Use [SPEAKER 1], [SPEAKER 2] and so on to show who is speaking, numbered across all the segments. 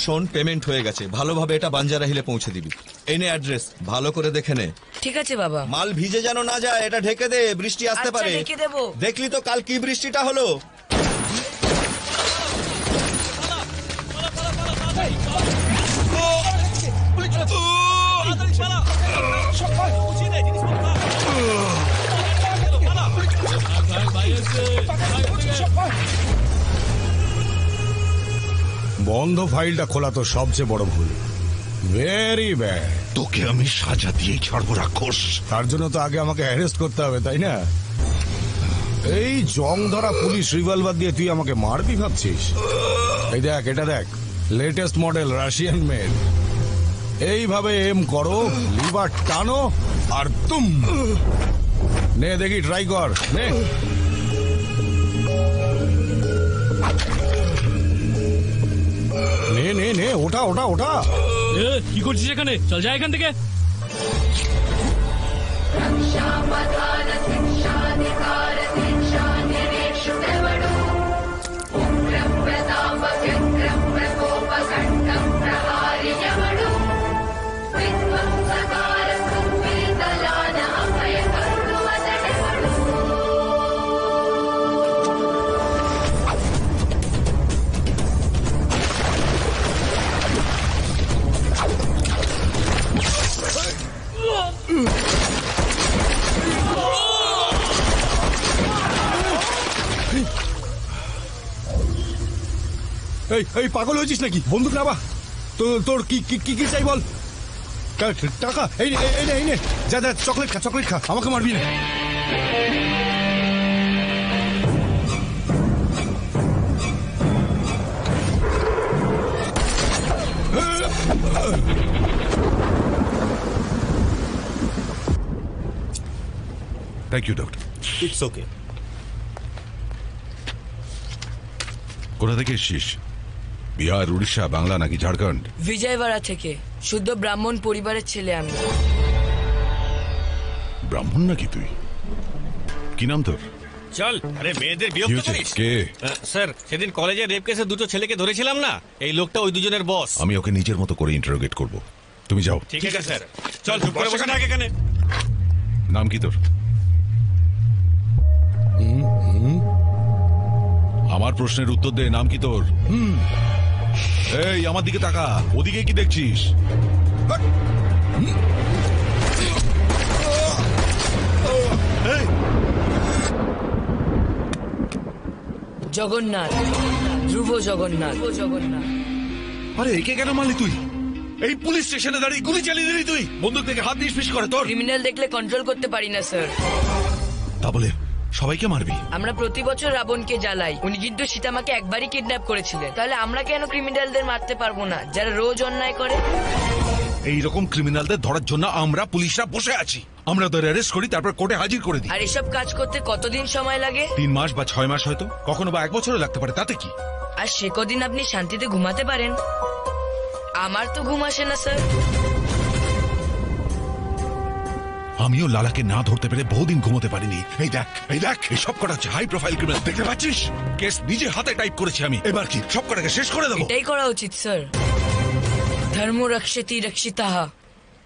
[SPEAKER 1] শোন, পেমেন্ট হয়ে গেছে, ভালোভাবে এটা বাঞ্জারা হিলে পৌঁছে দিবি। এই নে অ্যাড্রেস, ভালো করে দেখে নে।
[SPEAKER 2] ঠিক আছে বাবা।
[SPEAKER 1] মাল ভিজে যেন না যায়, এটা ঢেকে দে, বৃষ্টি আসতে
[SPEAKER 2] আচ্ছা,
[SPEAKER 1] পারে।
[SPEAKER 2] ঢেকে দেবো।
[SPEAKER 1] দেখলি তো কাল কি বৃষ্টিটা হলো।
[SPEAKER 3] বন্ধ ফাইলটা খোলা তো সবচেয়ে বড় ভুল। Very bad.
[SPEAKER 4] তোকে আমি সাজা দিয়ে ছাড়বো রাক্ষস।
[SPEAKER 3] তার জন্য তো আগে আমাকে অ্যারেস্ট করতে হবে, তাই না? এই জং ধরা পুলিশ রিভলভার দিয়ে তুই আমাকে মারবি ভাবছিস? এই দেখ, এটা দেখ, লেটেস্ট মডেল রাশিয়ান মেড। এইভাবে এম করো, লিভার টানো আর তুম। নে দেখি, ট্রাই কর, নে। নে নে নে, ওটা ওটা ওটা।
[SPEAKER 5] কি করছিস এখানে? চল যা এখান থেকে।
[SPEAKER 3] এই পাগল হয়েছিস নাকি? বন্দুক নাবা। তোর কি কি কি চাই বল? টাকা? এই নে, যা যা, চকলেট খা, চকলেট খা, আমাকে মারবি না।
[SPEAKER 4] Thank you doctor.
[SPEAKER 1] It's okay.
[SPEAKER 4] কোথা থেকে এসছিস? বিহার, উড়িষ্যা, বাংলা নাকি ঝাড়খণ্ড?
[SPEAKER 2] বিজয়বাড়া থেকে। শুদ্ধ ব্রাহ্মণ পরিবারের ছেলে আমি।
[SPEAKER 4] ব্রাহ্মণ নাকি তুই? কি নাম তোর?
[SPEAKER 6] চল। আরে মেয়েদের বিরক্ত করিস।
[SPEAKER 4] কে?
[SPEAKER 6] স্যার, সেদিন কলেজে রেপ কেসে দুটো ছেলেকে ধরেছিলাম না, এই লোকটা ওই দুজনের বস।
[SPEAKER 4] আমি ওকে নিজের মতো করে ইন্টারোগেট করব। তুমি যাও।
[SPEAKER 6] ঠিক আছে স্যার। চল, চুপ করে বসে থাক এখানে।
[SPEAKER 4] নাম কি তোর? আমার প্রশ্নের উত্তর দে, নাম কি তোর? এই আমার দিকে তাকা, ওদিকে কি দেখছিস?
[SPEAKER 2] জগন্নাথ, ধ্রুব জগন্নাথ।
[SPEAKER 4] আরে একে কেন মারলি তুই? এই পুলিশ স্টেশনে দাঁড়িয়ে গুলি চালিয়ে দিলি তুই? বন্দুক থেকে হাত নিষ্পিস করে তোর?
[SPEAKER 2] ক্রিমিনাল দেখলে কন্ট্রোল করতে পারি না স্যার।
[SPEAKER 4] তা বলে সবাইকে মারবি?
[SPEAKER 2] আমরা প্রতি বছর রাবণকে জ্বালাই। উনি কিন্তু সীতামাকে একবারই কিডন্যাপ করেছিলেন। তাহলে আমরা কেন ক্রিমিনালদের মারতে পারবো না, যারা রোজ অন্যায় করে?
[SPEAKER 4] এইরকম ক্রিমিনালদের ধরার জন্য আমরা পুলিশরা বসে আছি। আমরা ওদের অ্যারেস্ট করি, তারপর কোর্টে হাজির করে দিই।
[SPEAKER 2] আর এসব কাজ করতে কতদিন সময় লাগে?
[SPEAKER 4] 3 মাস বা 6 মাস, হয়তো কখনো বা 1 বছরও লাগতে পারে, তাতে কি?
[SPEAKER 2] আর সে কদিন আপনি শান্তিতে ঘুমাতে পারেন? আমার তো ঘুম আসে না স্যার।
[SPEAKER 4] আমিও লালাকে না ধরতে পেরে বহুদিন ঘুমোতে পারিনি। এই দেখ, এই দেখ, এই সব কটা হচ্ছে হাই প্রোফাইল ক্রিমিনাল, দেখতে পাচ্ছিস? কেস নিজে হাতে টাইপ করেছি আমি। এবার কি সব কটাকে শেষ করে দেবো?
[SPEAKER 2] এটাই করা উচিত স্যার। ধর্ম রক্ষতি রক্ষিতাহ।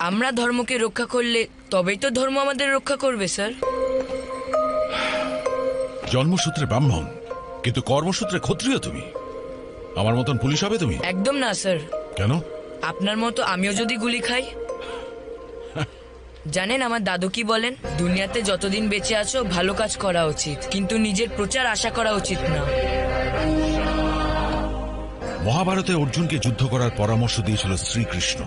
[SPEAKER 2] আমরা ধর্মকে রক্ষা করলে তবেই তো ধর্ম আমাদের রক্ষা করবে স্যার।
[SPEAKER 4] জন্মসূত্রে ব্রাহ্মণ, কিন্তু কর্মসূত্রে ক্ষত্রিয় তুমি। আমার মতন পুলিশ হবে তুমি?
[SPEAKER 2] একদম না স্যার।
[SPEAKER 4] কেন?
[SPEAKER 2] আপনার মতো আমিও যদি গুলি খাই। জানেন আমার দাদু কি বলেন? দুনিয়াতে যতদিন বেঁচে আছো ভালো কাজ করা উচিত, কিন্তু নিজের প্রচার আশা করা উচিত না।
[SPEAKER 4] মহাভারতে অর্জুনকে যুদ্ধ করার পরামর্শ দিয়েছিল শ্রীকৃষ্ণ।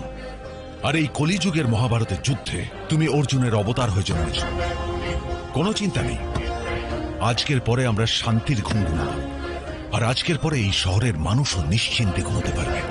[SPEAKER 4] আর এই কলিযুগের মহাভারতের যুদ্ধে তুমি অর্জুনের অবতার হয়ে জন্মেছ। কোনো চিন্তা নেই, আজকের পরে আমরা শান্তির ঘুম ঘুমাবো। আর আজকের পরে এই শহরের মানুষও নিশ্চিন্তে ঘুমোতে পারবে।